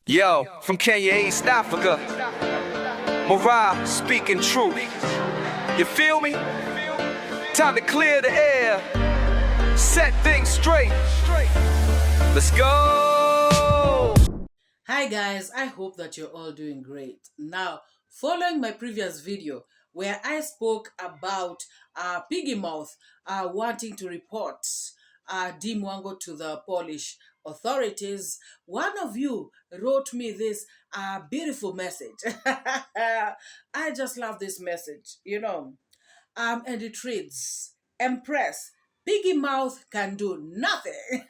Yo, from Kenya, East Africa, MORAA speaking truth. You feel me? Time to clear the air, set things straight. Let's go! Hi guys, I hope that you're all doing great. Now, following my previous video where I spoke about 𝐷𝐿𝐼 wanting to report DeeMwango to the Polish authorities, one of you wrote me this beautiful message. I just love this message, and it reads, Empress, 𝐷𝐿𝐼 can do nothing.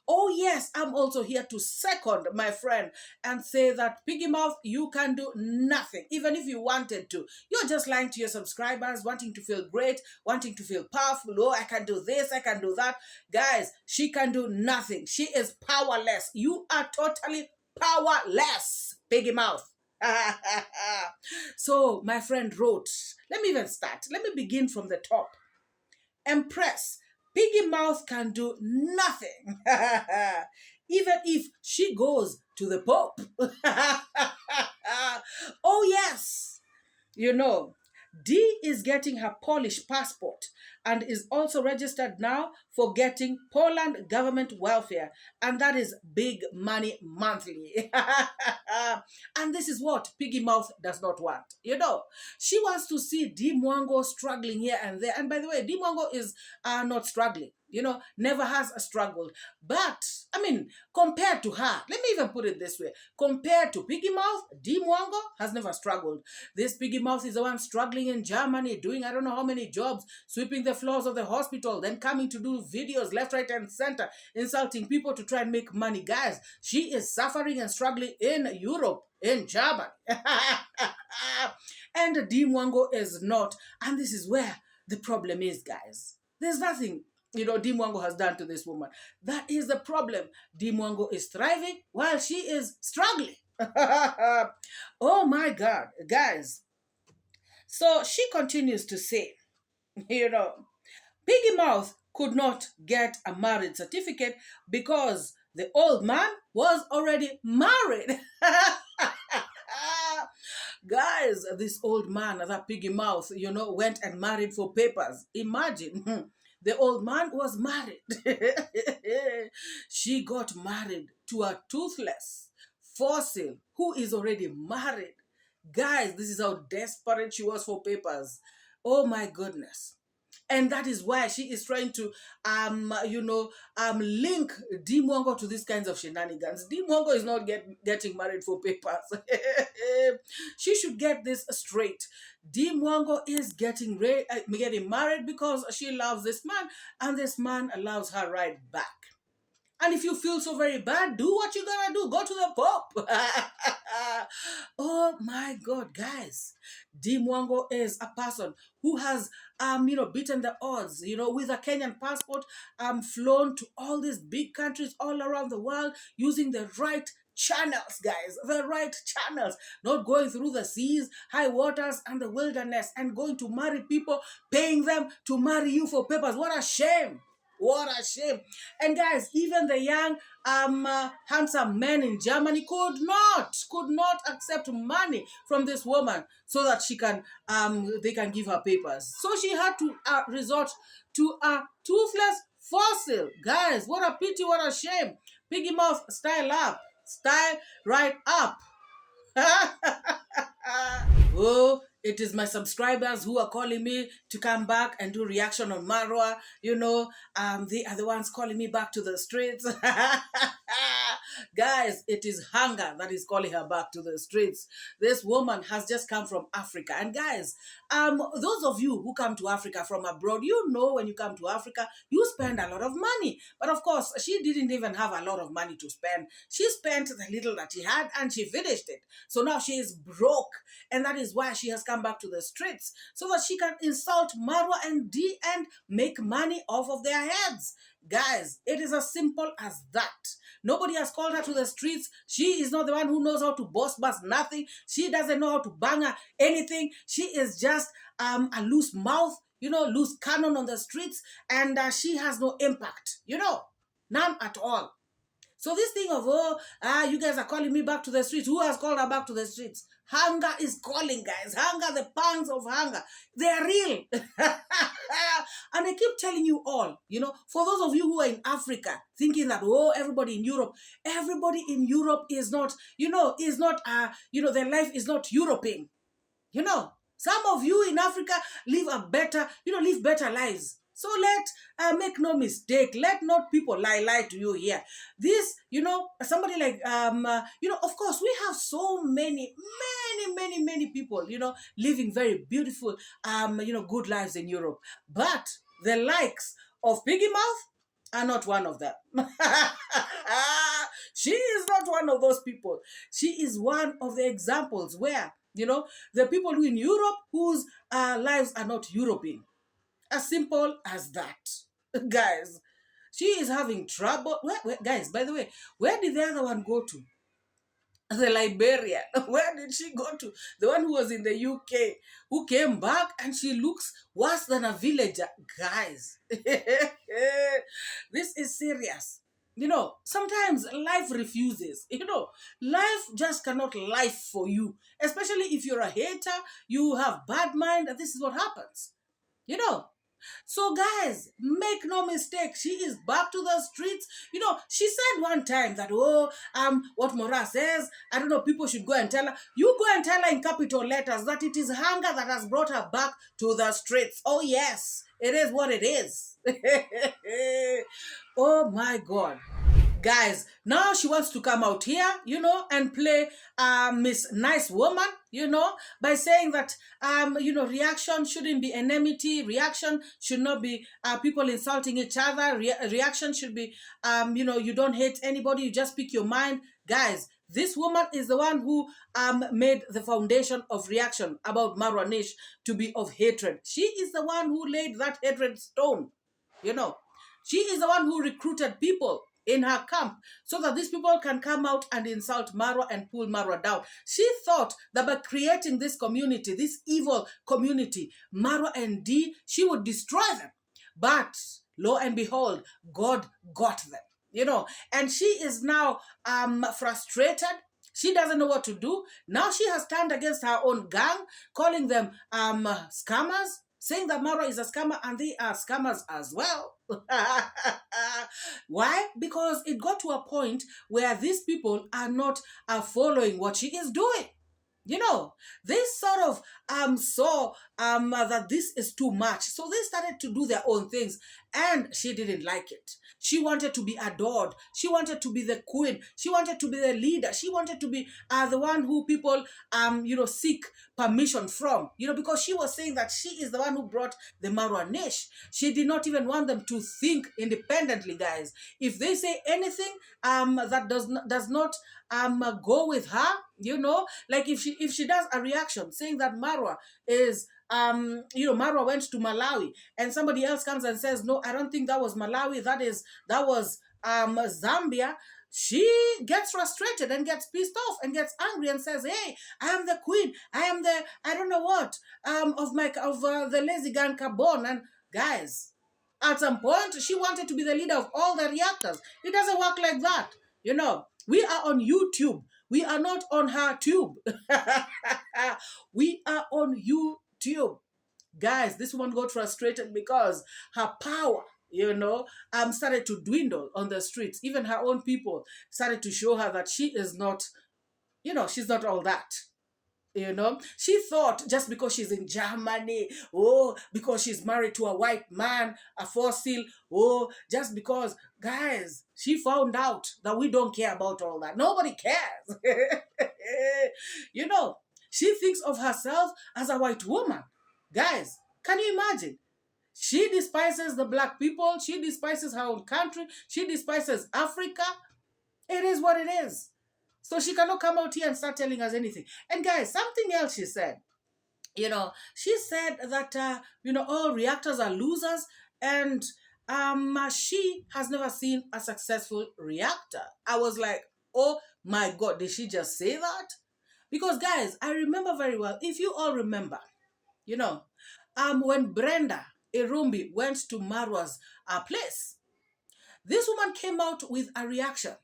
Oh yes, I'm also here to second my friend and say that 𝐷𝐿𝐼, you can do nothing, even if you wanted to. You're just lying to your subscribers, wanting to feel great, wanting to feel powerful. Oh, I can do this, I can do that. Guys, she can do nothing. She is powerless. You are totally powerless, 𝐷𝐿𝐼. So my friend wrote, let me even start. Let me begin from the top. Empress, 𝐷𝐿𝐼 can do nothing, even if she goes to the Pope. Oh yes, D is getting her Polish passport and is also registered now for getting Poland government welfare, and that is big money monthly. And this is what 𝐷𝐿𝐼 does not want. She wants to see DeeMwango struggling here and there. And by the way, DeeMwango is not struggling. Never has struggled. But, compared to her, let me even put it this way. Compared to 𝐷𝐿𝐼, DeeMwango has never struggled. This 𝐷𝐿𝐼 is the one struggling in Germany, doing I don't know how many jobs, sweeping the floors of the hospital, then coming to do videos left, right, and center, insulting people to try and make money. Guys, she is suffering and struggling in Europe, in Germany. And DeeMwango is not. And this is where the problem is, guys. There's nothing DeeMwango has done to this woman. That is the problem. DeeMwango is thriving while she is struggling. Oh my God, guys. So she continues to say, 𝐷𝐿𝐼 could not get a marriage certificate because the old man was already married. Guys, this old man, that 𝐷𝐿𝐼, went and married for papers. Imagine. The old man was married. She got married to a toothless fossil who is already married. Guys, this is how desperate she was for papers. Oh my goodness. And that is why she is trying to, link DeeMwango to these kinds of shenanigans. DeeMwango is not getting married for papers. She should get this straight. DeeMwango is getting married because she loves this man, and this man loves her right back. And if you feel so very bad, do what you gotta do. Go to the Pope. Oh my God, guys. DeeMwango is a person who has, beaten the odds, with a Kenyan passport, flown to all these big countries all around the world using the right channels, guys, the right channels, not going through the seas, high waters, and the wilderness, and going to marry people, paying them to marry you for papers. What a shame. What a shame. And guys, even the young, handsome men in Germany could not accept money from this woman so that they can give her papers. So she had to resort to a toothless fossil. Guys, what a pity, what a shame. 𝐷𝐿𝐼, style up. Style right up. Oh, it is my subscribers who are calling me to come back and do reaction on Marwa. They are the ones calling me back to the streets. Guys, it is hunger that is calling her back to the streets. This woman has just come from Africa. And guys, those of you who come to Africa from abroad, when you come to Africa, you spend a lot of money. But of course, she didn't even have a lot of money to spend. She spent the little that she had and she finished it. So now she is broke. And that is why she has come back to the streets, so that she can insult Marwa and D and make money off of their heads. Guys, it is as simple as that. Nobody has called her to the streets. She is not the one who knows how to boss bust nothing. She doesn't know how to bang anything. She is just a loose mouth, loose cannon on the streets, and she has no impact, none at all. So this thing of, you guys are calling me back to the streets. Who has called her back to the streets? Hunger is calling, guys. Hunger, the pangs of hunger. They are real. And I keep telling you all, for those of you who are in Africa, thinking that, everybody in Europe is not, their life is not European. Some of you in Africa live better lives. So make no mistake. Let not people lie to you here. This, somebody like, of course, we have so many people, living very beautiful, good lives in Europe. But the likes of Piggy Mouth are not one of them. She is not one of those people. She is one of the examples where, the people in Europe whose lives are not European. As simple as that. Guys, she is having trouble. Guys, by the way, where did the other one go to? The Liberian. Where did she go to? The one who was in the UK, who came back and she looks worse than a villager. Guys, this is serious. Sometimes life refuses. Life just cannot life for you. Especially if you're a hater, you have bad mind, and this is what happens. So guys, make no mistake, she is back to the streets. She said one time that, what MORAA says, I don't know, people should go and tell her. You go and tell her in capital letters that it is hunger that has brought her back to the streets. Oh yes, it is what it is. Oh my God. Guys, now she wants to come out here, and play Miss Nice Woman, by saying that, reaction shouldn't be enmity. Reaction should not be people insulting each other. Reaction should be, you don't hate anybody. You just speak your mind. Guys, this woman is the one who made the foundation of reaction about Marwa Nish to be of hatred. She is the one who laid that hatred stone, She is the one who recruited people in her camp so that these people can come out and insult Marwa and pull Marwa down. She thought that by creating this community, this evil community, Marwa and Dee, she would destroy them. But lo and behold, God got them, and she is now frustrated. She doesn't know what to do. Now she has turned against her own gang, calling them scammers, saying that Marwa is a scammer and they are scammers as well. Why? Because it got to a point where these people are not following what she is doing. They sort of saw that this is too much. So they started to do their own things, and she didn't like it. She wanted to be adored. She wanted to be the queen. She wanted to be the leader. She wanted to be the one who people seek permission from. Because she was saying that she is the one who brought the Marwa Nish. She did not even want them to think independently, guys. If they say anything that does not go with her, like if she does a reaction saying that Marwa is Marwa went to Malawi, and somebody else comes and says, no, I don't think that was Malawi, that was Zambia, she gets frustrated and gets pissed off and gets angry and says, hey, I am the queen, I am the I don't know what of the lazy gun carbon. And guys, at some point she wanted to be the leader of all the reactors. It doesn't work like that. We are on YouTube. We are not on her tube. We are on YouTube. Guys, this woman got frustrated because her power, started to dwindle on the streets. Even her own people started to show her that she is not, she's not all that. She thought just because she's in Germany, because she's married to a white man, a fossil, just because, guys, she found out that we don't care about all that. Nobody cares. She thinks of herself as a white woman. Guys, can you imagine? She despises the black people. She despises her own country. She despises Africa. It is what it is. So she cannot come out here and start telling us anything. And guys, something else she said. She said that, all reactors are losers, and she has never seen a successful reactor. I was like, oh my God, did she just say that? Because guys, I remember very well, if you all remember, when Brenda Irumbi went to Marwa's place, this woman came out with a reaction.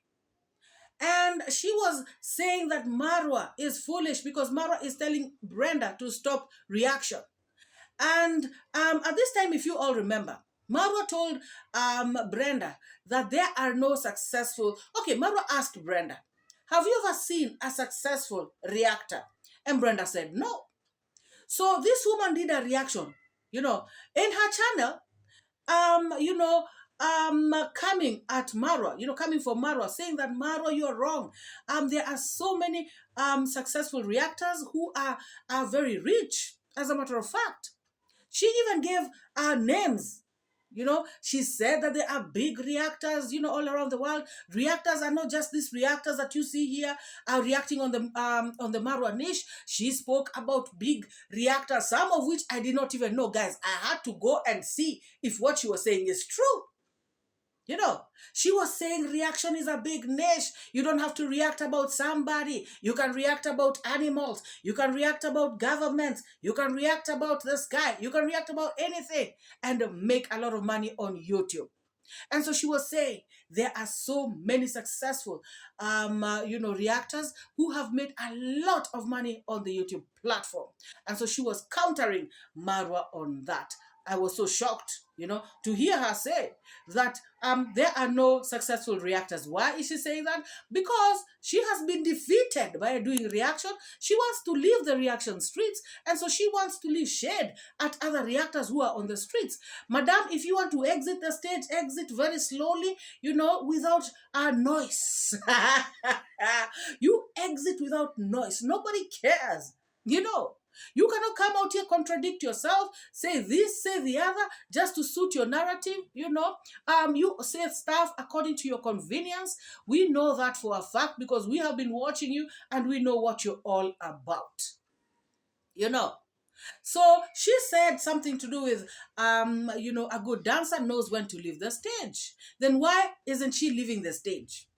And she was saying that Marwa is foolish because Marwa is telling Brenda to stop reaction. And at this time, if you all remember, Marwa told Brenda that there are no successful. Okay, Marwa asked Brenda, have you ever seen a successful reactor? And Brenda said no. So this woman did a reaction, in her channel, coming at Marwa, coming for Marwa, saying that Marwa, you're wrong. There are so many successful reactors who are very rich. As a matter of fact, she even gave names. She said that there are big reactors, all around the world. Reactors are not just these reactors that you see here are reacting on the Marwa niche. She spoke about big reactors, some of which I did not even know, guys. I had to go and see if what she was saying is true. She was saying reaction is a big niche. You don't have to react about somebody. You can react about animals. You can react about governments. You can react about the sky. You can react about anything and make a lot of money on YouTube. And so she was saying there are so many successful, reactors who have made a lot of money on the YouTube platform. And so she was countering Marwa on that. I was so shocked, to hear her say that there are no successful reactors. Why is she saying that? Because she has been defeated by doing reaction. She wants to leave the reaction streets, and so she wants to leave shade at other reactors who are on the streets. Madam, if you want to exit the stage, exit very slowly, without a noise. You exit without noise. Nobody cares, You cannot come out here, contradict yourself, say this, say the other, just to suit your narrative, You say stuff according to your convenience. We know that for a fact because we have been watching you and we know what you're all about. So she said something to do with, a good dancer knows when to leave the stage. Then why isn't she leaving the stage?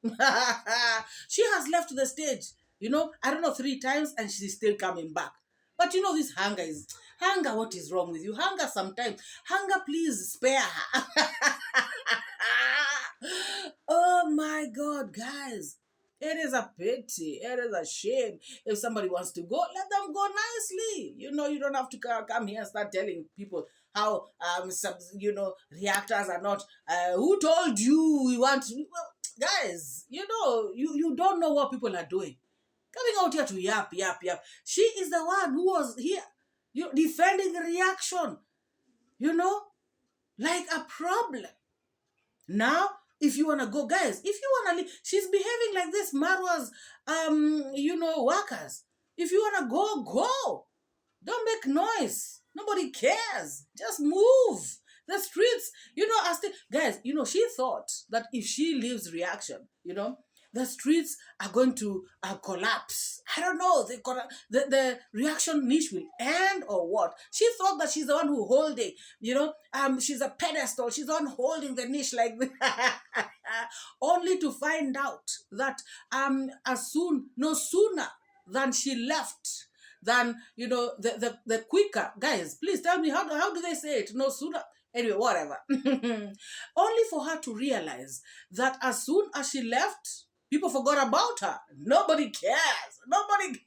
She has left the stage, I don't know, 3 times and she's still coming back. But this hunger, what is wrong with you? Hunger sometimes. Hunger, please spare her. Oh my God, guys. It is a pity. It is a shame. If somebody wants to go, let them go nicely. You don't have to come here and start telling people how, reactors are not. Who told you we want to? Well, guys, you don't know what people are doing. Coming out here to yap. She is the one who was here, defending the reaction, like a problem. Now, if you want to go, guys, if you want to leave, she's behaving like this, Marwa's, workers. If you want to go, go. Don't make noise. Nobody cares. Just move. The streets, guys, she thought that if she leaves reaction, the streets are going to collapse. I don't know. The reaction niche will end or what? She thought that she's the one who holding, she's a pedestal. She's the one holding the niche like this. Only to find out that no sooner than she left, than, the quicker. Guys, please tell me, how do they say it? No sooner. Anyway, whatever. Only for her to realize that as soon as she left, people forgot about her. Nobody cares. Nobody.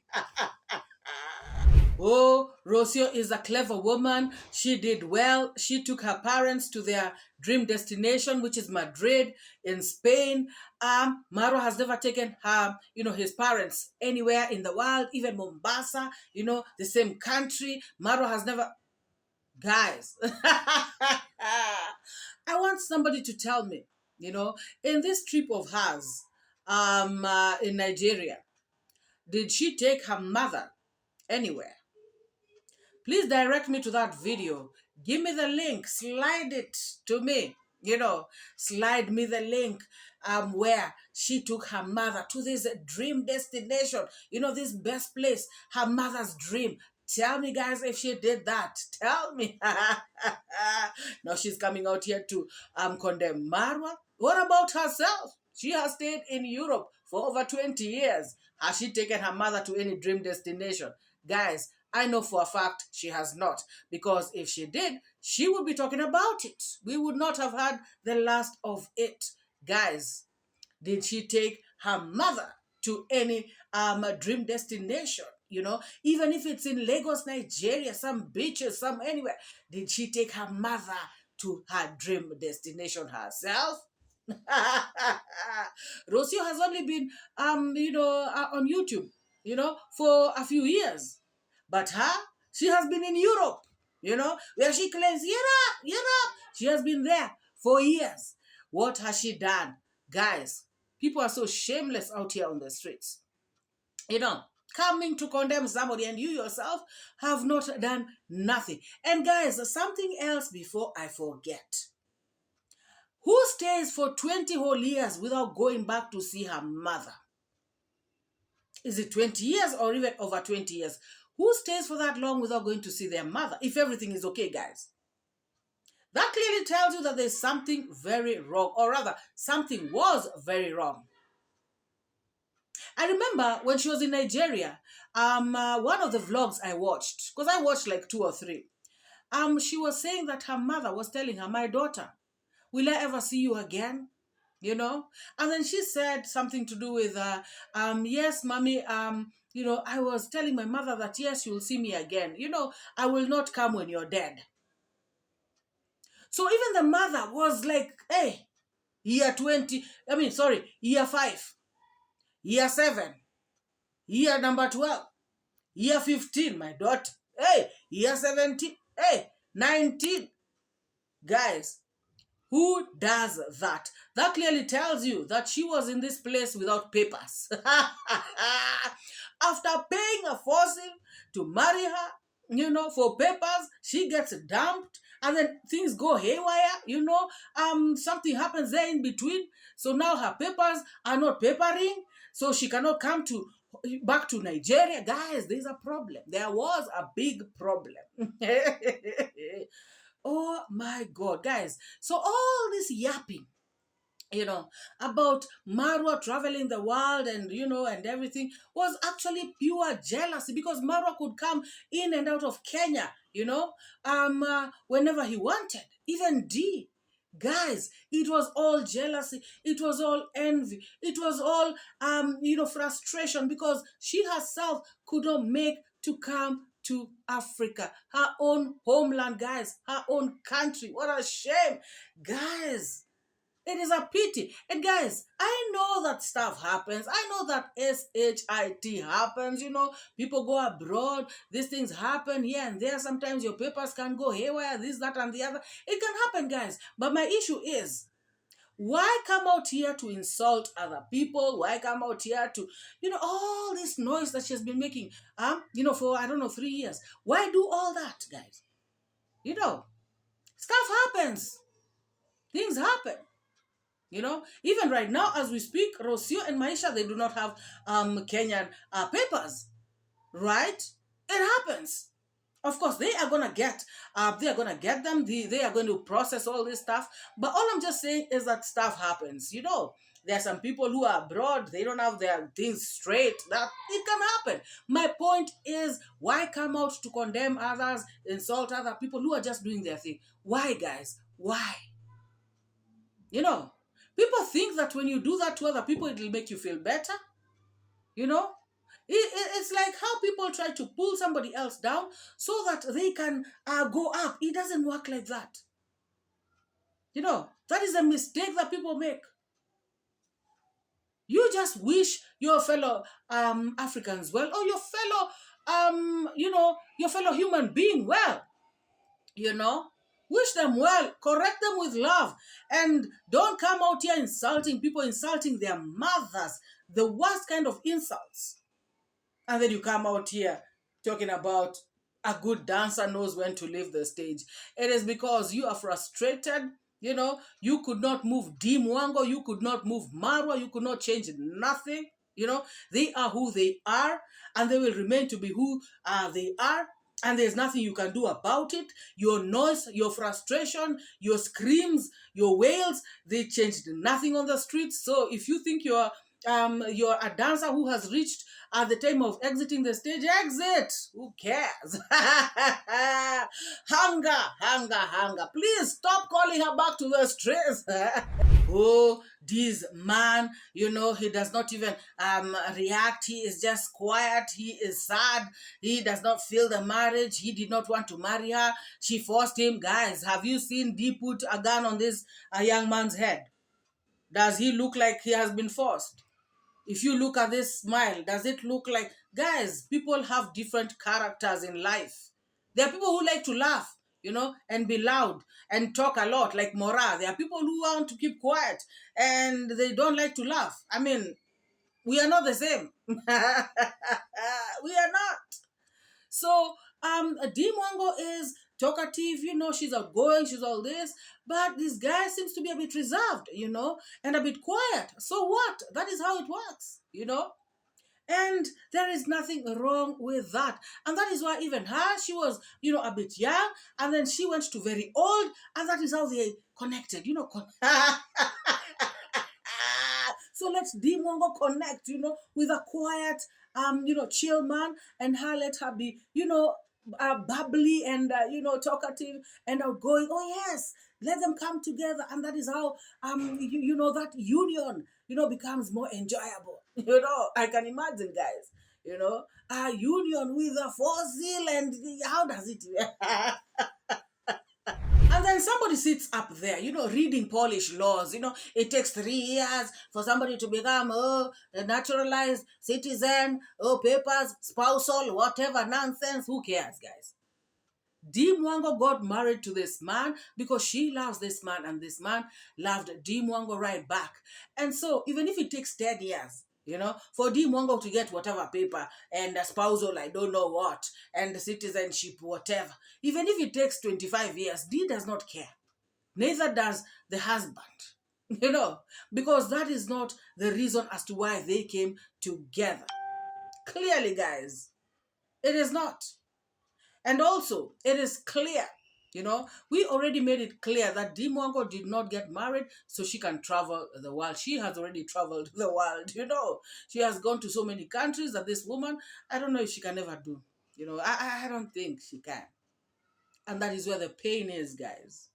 Oh, Rocio is a clever woman. She did well. She took her parents to their dream destination, which is Madrid in Spain. Marwa has never taken her, his parents anywhere in the world, even Mombasa, the same country. Marwa has never. Guys, I want somebody to tell me, in this trip of hers, in Nigeria, did she take her mother anywhere? Please direct me to that video. Give me the link. Slide it to me. Slide me the link where she took her mother to this dream destination. This best place, her mother's dream. Tell me, guys, if she did that. Tell me. Now she's coming out here to condemn Marwa. What about herself? She has stayed in Europe for over 20 years. Has she taken her mother to any dream destination? Guys, I know for a fact she has not. Because if she did, she would be talking about it. We would not have had the last of it. Guys, did she take her mother to any dream destination? Even if it's in Lagos, Nigeria, some beaches, some anywhere. Did she take her mother to her dream destination herself? Rocio has only been, on YouTube, for a few years. But she has been in Europe, where she claims, Europe. She has been there for years. What has she done? Guys, people are so shameless out here on the streets. Coming to condemn somebody, and you yourself have not done nothing. And guys, something else before I forget. Who stays for 20 whole years without going back to see her mother? Is it 20 years or even over 20 years? Who stays for that long without going to see their mother if everything is okay, guys? That clearly tells you that there's something very wrong, or rather, something was very wrong. I remember when she was in Nigeria, one of the vlogs I watched, because I watched like 2 or 3, she was saying that her mother was telling her, my daughter, will I ever see you again? And then she said something to do with, yes, mommy, I was telling my mother that, yes, you'll see me again. I will not come when you're dead. So even the mother was like, hey, year 5, year 7, year number 12, year 15, my daughter, hey, year 17, hey, 19. Guys, who does that? That clearly tells you that she was in this place without papers. After paying a fossil to marry her, for papers, she gets dumped, and then things go haywire, something happens there in between. So now her papers are not papering, so she cannot come back to Nigeria. Guys, there's a problem. There was a big problem. Oh my God, guys. So all this yapping, about Marwa traveling the world and, and everything was actually pure jealousy, because Marwa could come in and out of Kenya, whenever he wanted. Even D. Guys, it was all jealousy. It was all envy. It was all, frustration, because she herself could not make to come to Africa, her own homeland, guys, her own country. What a shame, guys. It is a pity. And guys, I know that stuff happens. I know that SHIT happens. People go abroad. These things happen here and there. Sometimes your papers can go haywire, this, that, and the other. It can happen, guys. But my issue is, why come out here to insult other people? Why come out here to, all this noise that she's been making, for, 3 years? Why do all that, guys? Stuff happens. Things happen. Even right now, as we speak, Rocio and Maisha, they do not have Kenyan papers, right? It happens. Of course, they are gonna get them. They are going to process all this stuff. But all I'm just saying is that stuff happens. There are some people who are abroad. They don't have their things straight. That it can happen. My point is, why come out to condemn others, insult other people who are just doing their thing? Why, guys? Why? People think that when you do that to other people, it will make you feel better. It's like how people try to pull somebody else down so that they can go up. It doesn't work like that. That is a mistake that people make. You just wish your fellow Africans well, or your fellow human being well. Wish them well, correct them with love, and don't come out here insulting people, insulting their mothers, the worst kind of insults. And then you come out here talking about a good dancer knows when to leave the stage. It is because you are frustrated. You could not move DeeMwango, you could not move Marwa, you could not change nothing. They are who they are, and they will remain to be who they are. And there's nothing you can do about it. Your noise, your frustration, your screams, your wails, they changed nothing on the streets. So if you think you're you're a dancer who has reached at the time of exiting the stage, exit. Who cares? Hunger. Please stop calling her back to the streets. Oh, this man, he does not even react. He is just quiet. He is sad. He does not feel the marriage. He did not want to marry her. She forced him. Guys, have you seen Dee put a gun on this young man's head? Does he look like he has been forced? If you look at this smile, does it look like... Guys, people have different characters in life. There are people who like to laugh, and be loud and talk a lot, like MORAA. There are people who want to keep quiet and they don't like to laugh. I mean, we are not the same. We are not. So, DeeMwango is talkative, she's outgoing, she's all this, but this guy seems to be a bit reserved, and a bit quiet. So what? That is how it works, And there is nothing wrong with that. And that is why even her, she was, a bit young, and then she went to very old, and that is how they connected, So let's DeeMwango connect, with a quiet, chill man, and her let her be, bubbly and, talkative and outgoing. Oh yes, let them come together, and that is how, that union, becomes more enjoyable. I can imagine, guys, a union with a fossil, and how does it? And then somebody sits up there, reading Polish laws. It takes 3 years for somebody to become a naturalized citizen, papers, spousal, whatever nonsense. Who cares, guys? DeeMwango got married to this man because she loves this man, and this man loved DeeMwango right back. And so even if it takes 10 years, for DeeMwango to get whatever paper and a spousal, I don't know what, and citizenship, whatever, even if it takes 25 years, Dee does not care. Neither does the husband, because that is not the reason as to why they came together. Clearly, guys, it is not. And also, it is clear, we already made it clear that DeeMwango did not get married so she can travel the world. She has already traveled the world, She has gone to so many countries that this woman, I don't know if she can ever do. I don't think she can. And that is where the pain is, guys.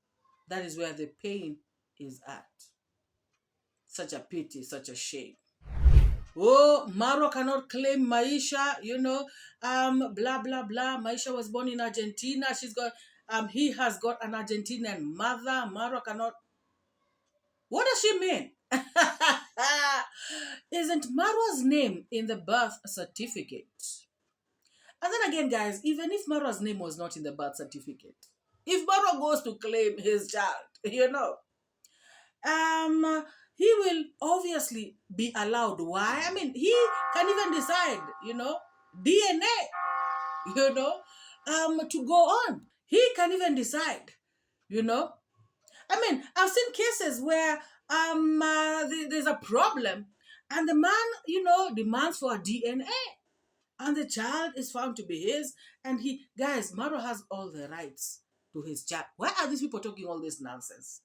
That is where the pain is at. Such a pity, such a shame. Oh, Marwa cannot claim Maisha, blah, blah, blah. Maisha was born in Argentina. He has got an Argentinian mother. Marwa cannot. What does she mean? Isn't Marwa's name in the birth certificate? And then again, guys, even if Marwa's name was not in the birth certificate, if Marwa goes to claim his child, he will obviously be allowed. Why? I mean, he can even decide, DNA, to go on. He can even decide, I mean, I've seen cases where there's a problem and the man, demands for a DNA and the child is found to be his, and guys, Marwa has all the rights to his child. Why are these people talking all this nonsense?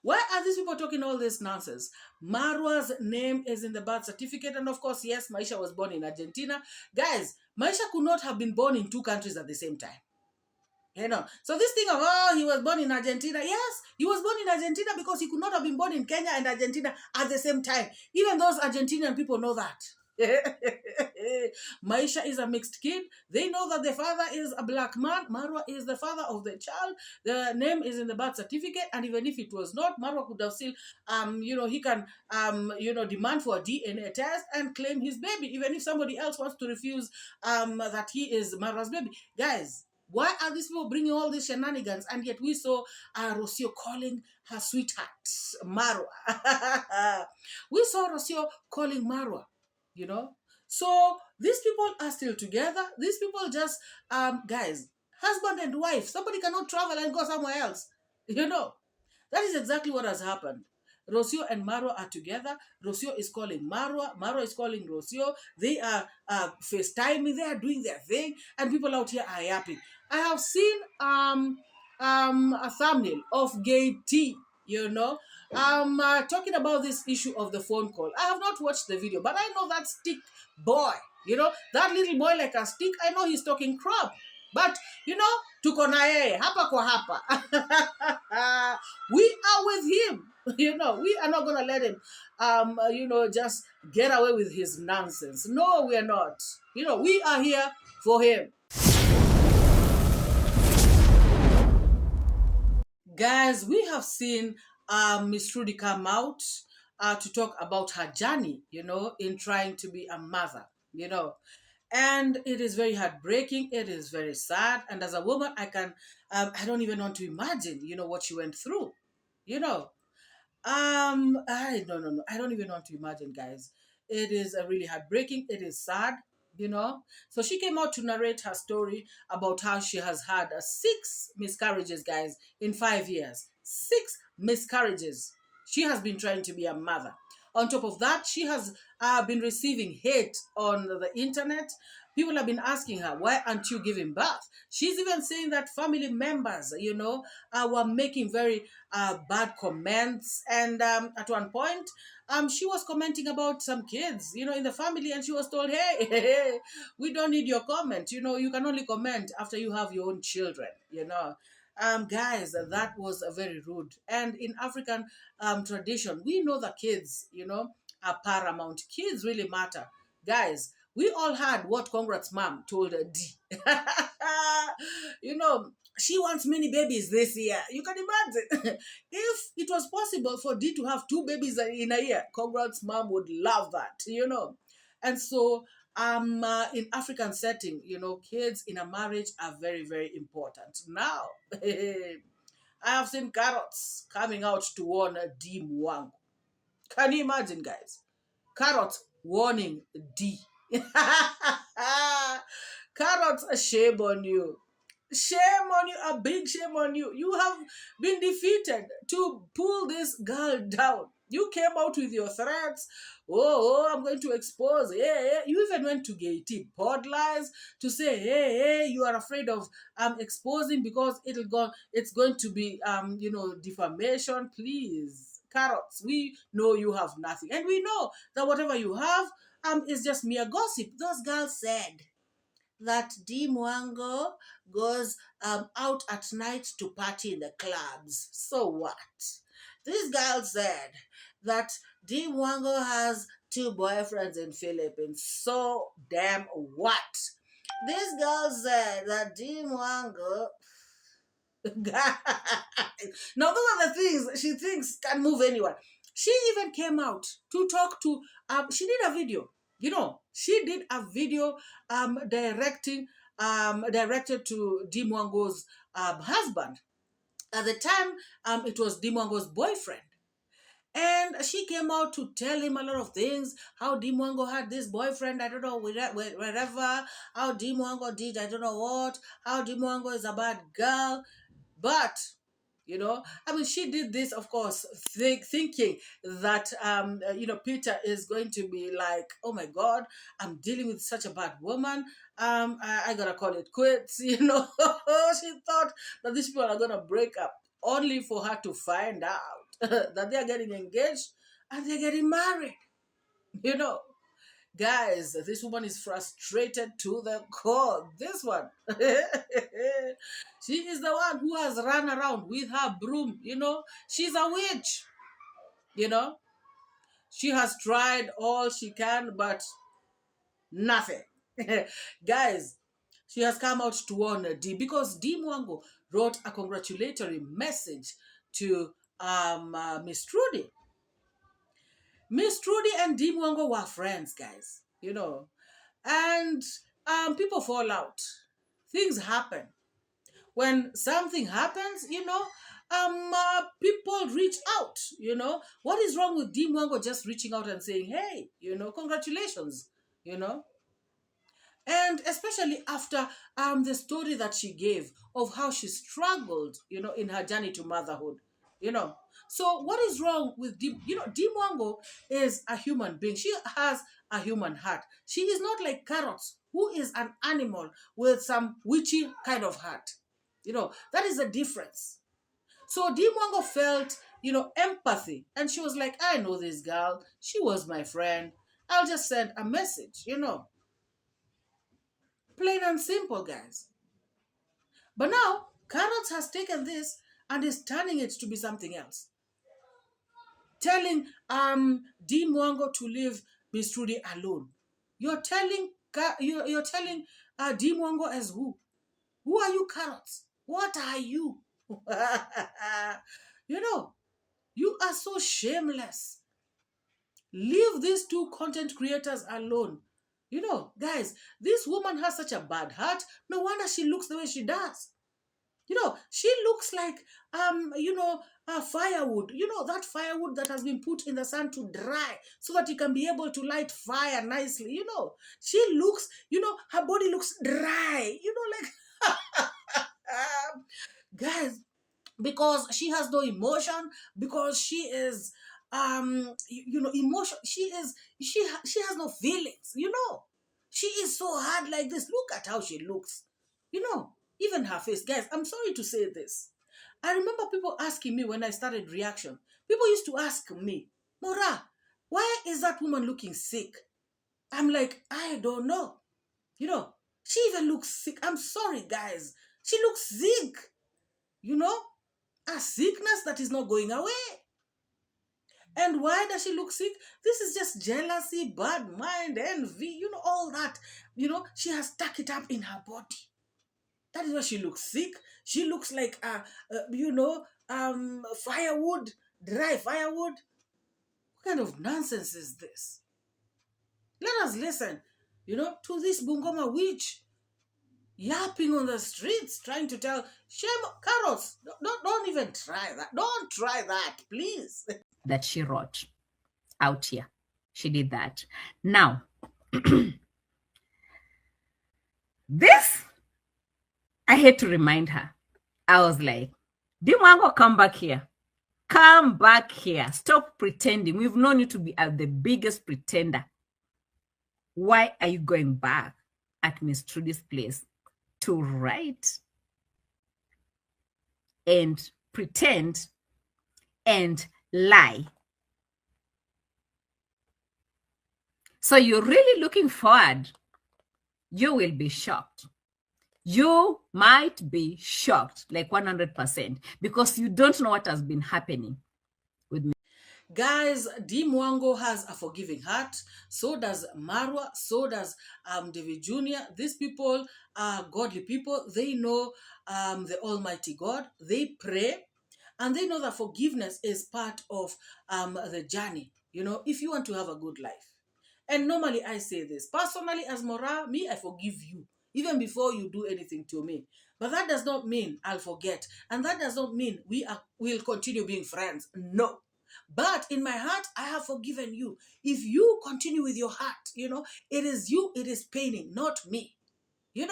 Why are these people talking all this nonsense? Marwa's name is in the birth certificate. And of course, yes, Maisha was born in Argentina. Guys, Maisha could not have been born in 2 countries at the same time. So this thing of, he was born in Argentina. Yes, he was born in Argentina because he could not have been born in Kenya and Argentina at the same time. Even those Argentinian people know that. Maisha is a mixed kid. They know that the father is a black man. Marwa is the father of the child. The name is in the birth certificate, and even if it was not, Marwa could have still, he can, demand for a DNA test and claim his baby, even if somebody else wants to refuse that he is Marwa's baby. Guys, why are these people bringing all these shenanigans? And yet we saw Rocio calling her sweetheart Marwa. We saw Rocio calling Marwa. So these people are still together. These people just, guys, husband and wife. Somebody cannot travel and go somewhere else. That is exactly what has happened. Rocio and Marwa are together. Rocio is calling Marwa. Marwa is calling Rocio. They are FaceTiming. They are doing their thing. And people out here are yapping. I have seen a thumbnail of gay tea, talking about this issue of the phone call. I have not watched the video, but I know that stick boy, that little boy like a stick, I know he's talking crap. But, tuko na yeye, hapa kwa hapa. We are with him. We are not going to let him, just get away with his nonsense. No, we are not. We are here for him. Guys, we have seen Miss Trudy come out to talk about her journey, in trying to be a mother, And it is very heartbreaking. It is very sad. And as a woman, I don't even want to imagine, what she went through, no. I don't even want to imagine, guys. It is really heartbreaking. It is sad, So she came out to narrate her story about how she has had 6 miscarriages, guys, in 5 years. 6 miscarriages. She has been trying to be a mother. On top of that, she has been receiving hate on the internet. People have been asking her, why aren't you giving birth? She's even saying that family members, were making very bad comments. And at one point, she was commenting about some kids, in the family. And she was told, hey, we don't need your comment. You can only comment after you have your own children, Guys, that was very rude. And in African tradition, we know that kids, are paramount. Kids really matter. Guys, we all heard what Congrats mom told D. She wants many babies this year. You can imagine. If it was possible for D to have 2 babies in a year, Congrats mom would love that, And so in African setting, kids in a marriage are very, very important. Now, I have seen Carrots coming out to warn DeeMwango. Can you imagine, guys? Carrots warning D. Carrots, shame on you. Shame on you, a big shame on you. You have been defeated to pull this girl down. You came out with your threats. I'm going to expose. You even went to Gatey Podlies to say, hey, you are afraid of exposing because it's going to be defamation. Please, Carrots, we know you have nothing. And we know that whatever you have is just mere gossip. Those girls said that DeeMwango goes out at night to party in the clubs. So what? This girl said that DeeMwango has 2 boyfriends in Philippines. So damn what? This girl said that DeeMwango now those are the things she thinks can move anyone. She even came out to talk to she did a video. She did a video directed to DeeMwango's husband. At the time, it was DeeMwango's boyfriend. And she came out to tell him a lot of things, how DeeMwango had this boyfriend, I don't know, wherever, how DeeMwango did, I don't know what, how DeeMwango is a bad girl. But, she did this, of course, thinking that, Peter is going to be like, oh my God, I'm dealing with such a bad woman. I gotta call it quits, She thought that these people are gonna break up, only for her to find out that they are getting engaged and they're getting married. Guys, this woman is frustrated to the core. This one. She is the one who has run around with her broom. She's a witch. She has tried all she can, but nothing. Guys, she has come out to warn D because DeeMwango wrote a congratulatory message to Miss Trudy. Miss Trudy and DeeMwango were friends, guys, and people fall out. Things happen. When something happens, people reach out, What is wrong with DeeMwango just reaching out and saying, hey, congratulations, And especially after the story that she gave of how she struggled, in her journey to motherhood, So what is wrong with DeeMwango is a human being. She has a human heart. She is not like Carrots, who is an animal with some witchy kind of heart. That is the difference. So DeeMwango felt empathy. And she was like, I know this girl. She was my friend. I'll just send a message, Plain and simple, guys. But now, Qarol has taken this and is turning it to be something else. Telling DeeMwango to leave Miss Trudy alone. You're telling DeeMwango as who? Who are you, Qarol? What are you? You are so shameless. Leave these two content creators alone. Guys, this woman has such a bad heart. No wonder she looks the way she does. She looks like, firewood. That firewood that has been put in the sun to dry so that you can be able to light fire nicely. She looks, her body looks dry. Guys, because she has no emotion, because she is, emotion. She has no feelings. She is so hard like this. Look at how she looks. Even her face. Guys, I'm sorry to say this. I remember people asking me when I started reaction. People used to ask me, MORAA, why is that woman looking sick? I'm like, I don't know. She even looks sick. I'm sorry, guys. She looks sick. A sickness that is not going away. And why does she look sick? This is just jealousy, bad mind, envy, all that. She has stuck it up in her body. That is why she looks sick. She looks like, firewood, dry firewood. What kind of nonsense is this? Let us listen, to this Bungoma witch yapping on the streets, trying to tell, shame, Qarol, don't even try that. Don't try that, please. That she wrote out here. She did that. Now, this, I had to remind her. I was like, DeeMwango, come back here. Come back here. Stop pretending. We've known you to be the biggest pretender. Why are you going back at Miss Trudy's place to write and pretend and lie? So you're really looking forward. You will be shocked. You might be shocked, like 100%, because you don't know what has been happening with me. Guys, DeeMwango has a forgiving heart. So does Marwa. So does David Jr. These people are godly people. They know the Almighty God. They pray. And they know that forgiveness is part of the journey. If you want to have a good life. And normally I say this. Personally, as MORAA, me, I forgive you. Even before you do anything to me. But that does not mean I'll forget. And that does not mean we'll continue being friends. No. But in my heart, I have forgiven you. If you continue with your heart, it is you, it is paining, not me. You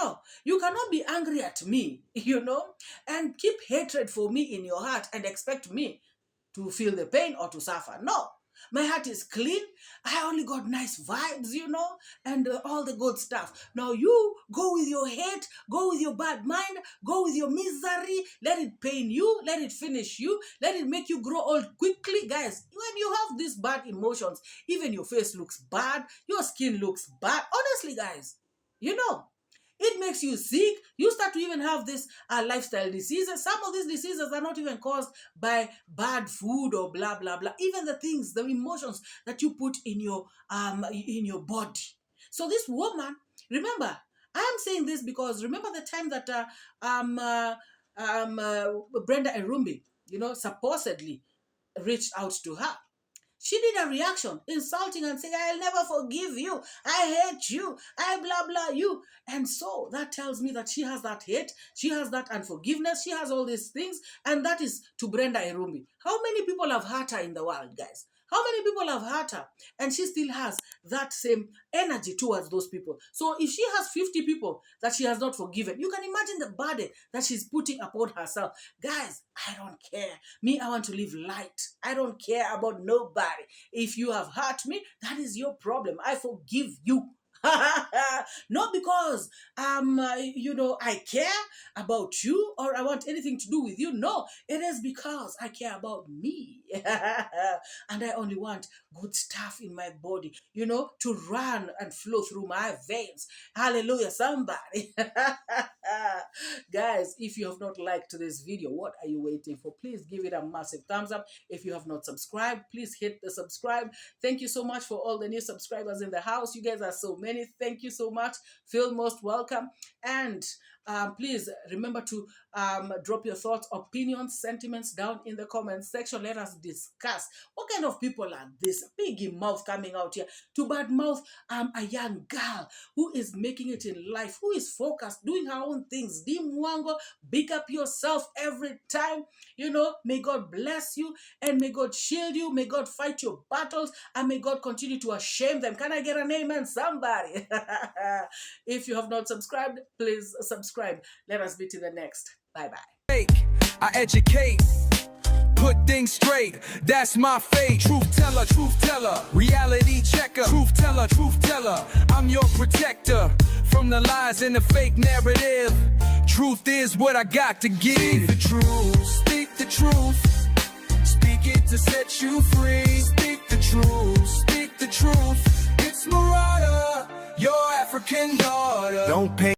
cannot be angry at me, and keep hatred for me in your heart and expect me to feel the pain or to suffer. No. My heart is clean. I only got nice vibes, and all the good stuff. Now you go with your hate, go with your bad mind, go with your misery. Let it pain you. Let it finish you. Let it make you grow old quickly. Guys, when you have these bad emotions, even your face looks bad. Your skin looks bad. Honestly, guys, it makes you sick. You start to even have this lifestyle diseases. Some of these diseases are not even caused by bad food or blah, blah, blah. Even the things, the emotions that you put in your body. So this woman, remember, I am saying this because remember the time that Brenda Erumbi, supposedly reached out to her. She did a reaction, insulting and saying, I'll never forgive you. I hate you. I blah, blah you. And so that tells me that she has that hate. She has that unforgiveness. She has all these things. And that is to Brenda Erumbi. How many people have hurt her in the world, guys? How many people have hurt her? And she still has that same energy towards those people. So if she has 50 people that she has not forgiven, you can imagine the burden that she's putting upon herself. Guys, I don't care. Me, I want to live light. I don't care about nobody. If you have hurt me, that is your problem. I forgive you. Not because I care about you or I want anything to do with you. No, it is because I care about me. And I only want good stuff in my body, to run and flow through my veins. Hallelujah, somebody. Guys, if you have not liked this video, what are you waiting for? Please give it a massive thumbs up. If you have not subscribed, please hit the subscribe. Thank you so much for all the new subscribers in the house. You guys are so many. Thank you so much. Feel most welcome. And please remember to drop your thoughts, opinions, sentiments down in the comments section. Let us discuss what kind of people are this big mouth coming out here to badmouth a young girl who is making it in life, who is focused, doing her own things. DeeMwango, big up yourself every time. May God bless you and may God shield you. May God fight your battles and may God continue to shame them. Can I get an amen, somebody? If you have not subscribed, please subscribe. Let us be to the next. Bye-bye. I educate, put things straight, that's my fate. Truth teller, reality checker. Truth teller, I'm your protector from the lies and the fake narrative. Truth is what I got to give. Speak the truth, speak the truth. Speak it to set you free. Speak the truth, speak the truth. It's MORAA, your African daughter. Don't pay